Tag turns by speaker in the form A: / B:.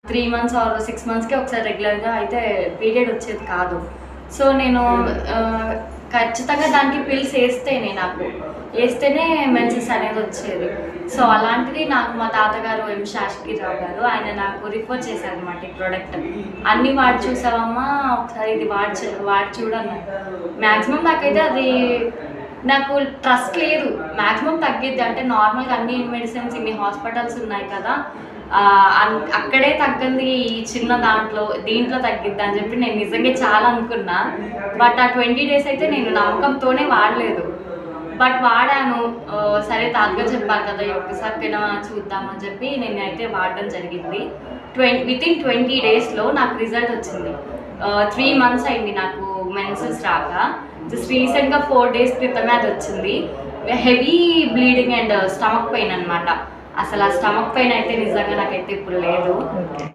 A: 3 months or 6 మంత్స్‌కి ఒకసారి రెగ్యులర్‌గా అయితే పీరియడ్ వచ్చేది కాదు. సో నేను ఖచ్చితంగా దానికి పిల్స్ ఏస్తేనే మెన్సెస్ అనేది వచ్చేది. సో అలాంటిది నాకు మా తాతగారు ఎం శాస్త్రిరావు గారు ఆయన నాకు రిఫర్ చేశారనమాట ఈ ప్రోడక్ట్. అన్నీ వాడి చూసావమ్మా ఒకసారి ఇది వాడి చూడన్నారు. మ్యాక్సిమం నాకైతే అది నాకు ట్రస్ట్ లేదు. మ్యాక్సిమం తగ్గిద్ది అంటే నార్మల్‌గా అన్ని మెడిసిన్స్ ఇన్ని హాస్పిటల్స్ ఉన్నాయి కదా! అక్కడే తగ్గింది ఈ చిన్న దీంట్లో తగ్గిద్ది అని చెప్పి నేను నిజంగా చాలా అనుకున్నా. బట్ ఆ 20 డేస్ అయితే నేను నమ్మకంతోనే వాడలేదు. బట్ వాడాను. సరే తాతగారు చెప్పారు కదా! ఒక్కసారికైనా చూద్దామని చెప్పి నేనైతే వాడడం జరిగింది. వితిన్ 20 డేస్‌లో నాకు రిజల్ట్ వచ్చింది. 3 మంత్స్ అయింది నాకు మెన్సెస్ రాక. జస్ట్ రీసెంట్‌గా 4 డేస్ క్రితమే అది వచ్చింది. Heavy bleeding and stomach pain అనమాట. అసలు ఆ స్టమక్ పెయిన్ అయితే నిజంగా నాకైతే ఇప్పుడు లేదు.